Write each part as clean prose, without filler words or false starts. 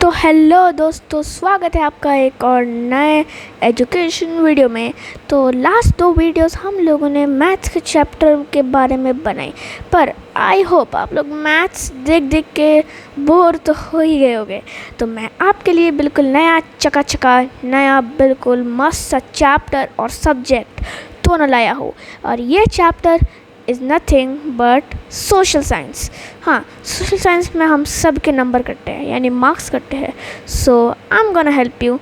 तो हेलो दोस्तों, स्वागत है आपका एक और नए एजुकेशन वीडियो में। तो लास्ट दो वीडियोस हम लोगों ने मैथ्स के चैप्टर के बारे में बनाई, पर आई होप आप लोग मैथ्स देख देख के बोर तो हो ही गए होंगे। तो मैं आपके लिए बिल्कुल नया चकाचका नया बिल्कुल मस्त सा चैप्टर और सब्जेक्ट दोनों लाया हूँ, और ये chapter is nothing but social science. हाँ, सोशल साइंस में हम सब के नंबर कटते हैं, यानी मार्क्स कटते हैं। So I am gonna help you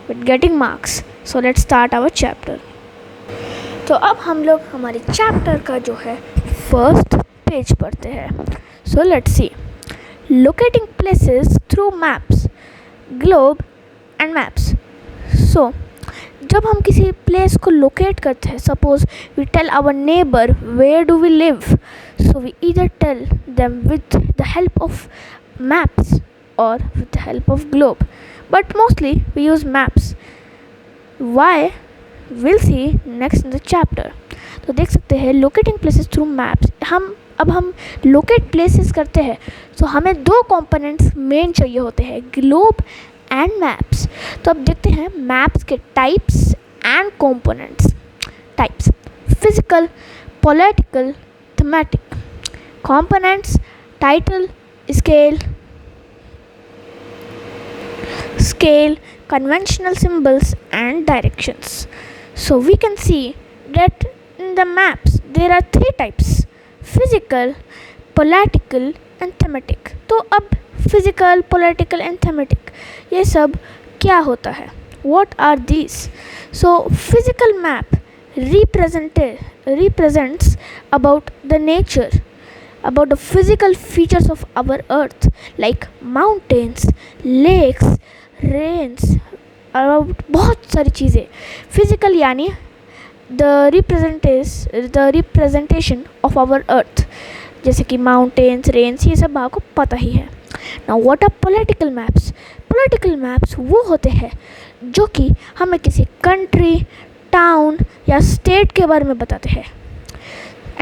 with getting marks. So let's start our chapter. तो अब हम लोग हमारे चैप्टर का जो है फर्स्ट पेज पढ़ते हैं। So let's see, locating places through maps, globe and maps. So जब हम किसी प्लेस को लोकेट करते हैं, suppose we tell our neighbour where do we live, so we either tell them with the help of maps और with the help of globe, but mostly we use maps. Why will see next in the chapter. तो देख सकते हैं locating places through maps. हम locate places करते हैं, तो हमें दो कंपोनेंट्स मेन चाहिए होते हैं, ग्लोब एंड मैप्स। तो अब देखते हैं मैप्स के types and components. Types: physical, political, thematic. Components: title, scale, conventional symbols and directions. So we can see that in the maps there are three types: physical, political and thematic. तो अब physical, political and thematic ये सब क्या होता है? What are these? So physical map represents about the nature, about the physical features of our earth, like mountains, lakes, rains, about बहुत सारी चीज़ें। physical यानी the representation of our earth, जैसे कि माउंटेन्स, रेन्स, ये सब आपको पता ही है। Now what are political maps? Political maps वो होते हैं जो कि हमें किसी कंट्री, टाउन या स्टेट के बारे में बताते हैं।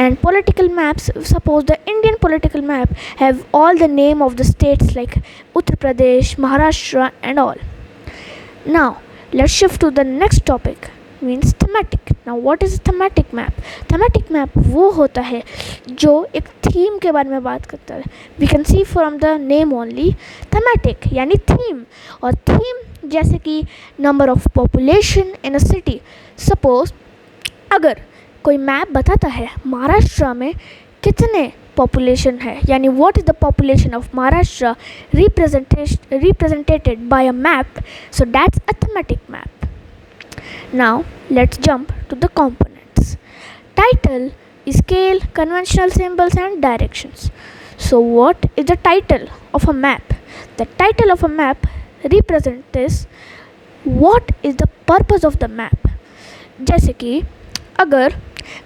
And political maps, suppose the Indian political map have all the name of the states like Uttar Pradesh, Maharashtra and all. Now let's shift to the next topic, means thematic. Now what is thematic map? Thematic map वो होता है जो एक theme के बारे में बात करता है। We can see from the name only, thematic यानी थीम। और थीम जैसे कि number of population in a city. Suppose अगर कोई मैप बताता है महाराष्ट्र में कितने पॉपुलेशन है, यानी what is the population of Maharashtra represented by a map, so that's a thematic map. Now let's jump to the components: title, scale, conventional symbols and directions. So what is the title of a map? The title of a map represents what is the purpose of the map. जैसे कि अगर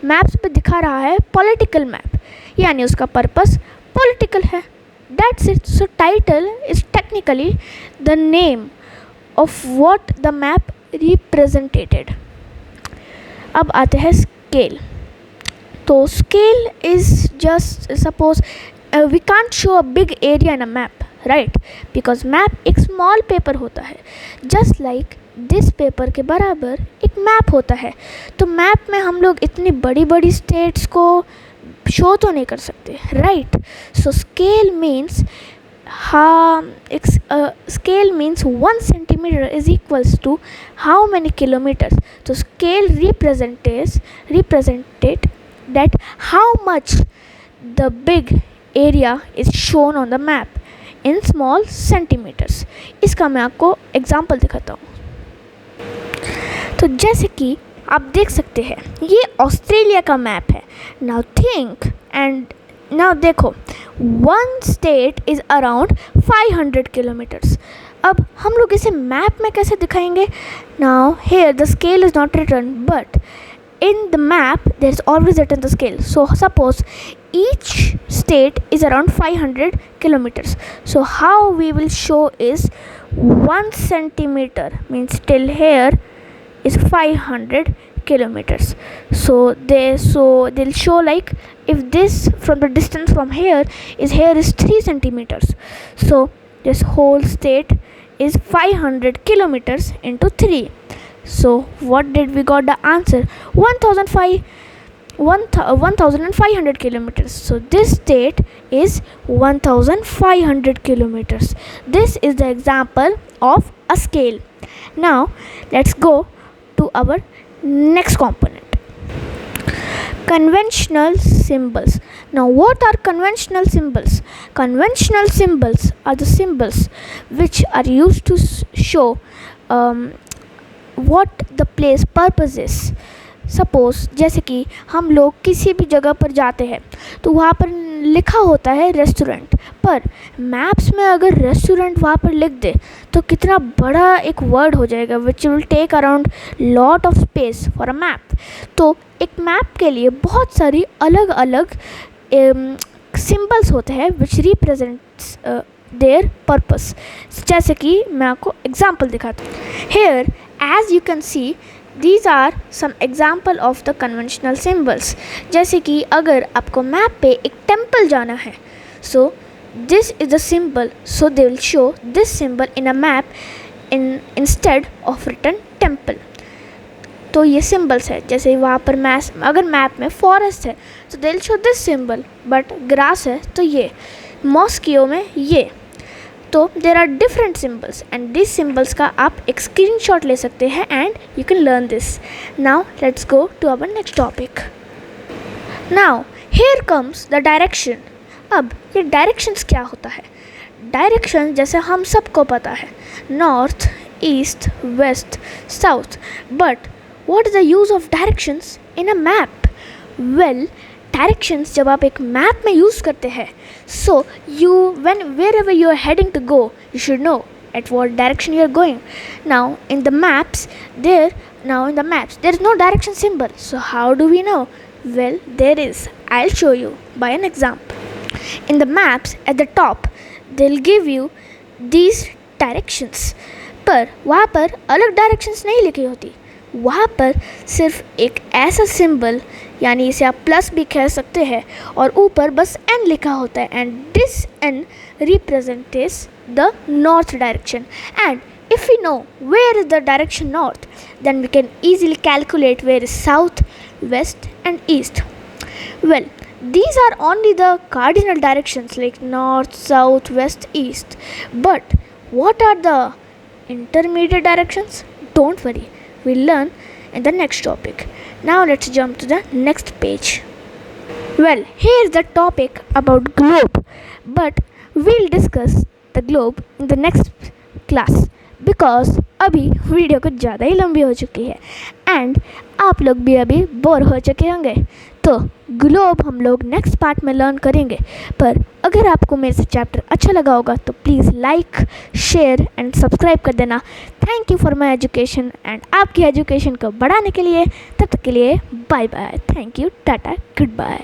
maps पे दिखा रहा है political map, यानी उसका purpose political है, that's it. So title is technically the name of what the map represented. अब आते हैं स्केल। तो scale is just, suppose we can't show a big area in a map, right, because map एक small paper होता है, just like this paper के बराबर एक मैप होता है। तो मैप में हम लोग इतनी बड़ी बड़ी स्टेट्स को शो तो नहीं कर सकते, right. So scale means scale means 1 centimeter is equals to how many kilometers. So scale represented that how much the big area is shown on the map in small centimeters. इसका मैं आपको example दिखाता हूँ। तो जैसे कि आप देख सकते हैं ये ऑस्ट्रेलिया का मैप है। नाउ थिंक एंड नाउ देखो, one state is around 500 kilometres. अब हम लोग इसे मैप में कैसे दिखाएंगे? Now here the scale is not written, but in the map there is always written the scale. So suppose each state is around 500 kilometers. So how we will show is 1 centimeter means till here is 500 kilometers. So they'll show like if this from the distance from here is 3 centimeters. So this whole state is 500 kilometers into 3. So what did we got the answer? 1500 kilometers. So this state is 1500 kilometers. This is the example of a scale. Now let's go to our next component, conventional symbols. Now what are conventional symbols? Conventional symbols are the symbols which are used to show what the place purpose is. Suppose जैसे कि हम लोग किसी भी जगह पर जाते हैं तो वहाँ पर लिखा होता है रेस्टोरेंट, पर मैप्स में अगर रेस्टोरेंट वहाँ पर लिख दे तो कितना बड़ा एक वर्ड हो जाएगा which will take around lot of space for a map. तो एक मैप के लिए बहुत सारी अलग अलग सिंबल्स होते हैं विच रिप्रेजेंट्स देयर पर्पस. जैसे कि मैं आपको एग्जांपल दिखाता हूँ. Here as you can see these are some example of the conventional symbols. जैसे कि अगर आपको मैप पे एक टेम्पल जाना है, so this is the symbol, so they will show this symbol in a map instead of written temple. तो ये सिम्बल्स है. जैसे वहाँ पर अगर मैप में फॉरेस्ट है तो they will show this symbol, but grass है तो ये, मॉस्कियो में ये. तो there are different symbols and this symbols का आप एक स्क्रीनशॉट ले सकते हैं and you can learn this. Now let's go to our next topic. Now here comes the direction. अब ये डायरेक्शंस क्या होता है? डायरेक्शन जैसे हम सबको पता है, north, east, west, south. But what is the use of directions in a map? Well, directions जब आप एक मैप में यूज़ करते हैं, so you wherever you are heading to go, you should know at what direction you are going. Now in the maps there is no direction symbol, so how do we know? Well, there is. I'll show you by an example. In the maps at the top they'll give you these directions, पर वहाँ पर अलग directions नहीं लिखी होती. वहाँ पर सिर्फ एक ऐसा सिंबल, यानी इसे आप प्लस भी कह सकते हैं, और ऊपर बस एन लिखा होता है and this N represents the north direction. And if we know where is the direction north, then we can easily calculate where is south, west and east. Well, these are only the cardinal directions like north, south, west, east. But what are the intermediate directions? Don't worry, we'll learn in the next topic. Now let's jump to the next page. Well, here's the topic about globe, but we'll discuss the globe in the next class because अभी video कुछ ज़्यादा ही लंबी हो चुकी है and आप लोग भी अभी बोर हो चुके होंगे. तो ग्लोब हम लोग नेक्स्ट पार्ट में लर्न करेंगे. पर अगर आपको मेरे से चैप्टर अच्छा लगा होगा तो please like, share and subscribe कर देना. Thank you for my education and आपकी एजुकेशन को बढ़ाने के लिए. तब तक के लिए बाय बाय. थैंक यू, टाटा, गुड बाय.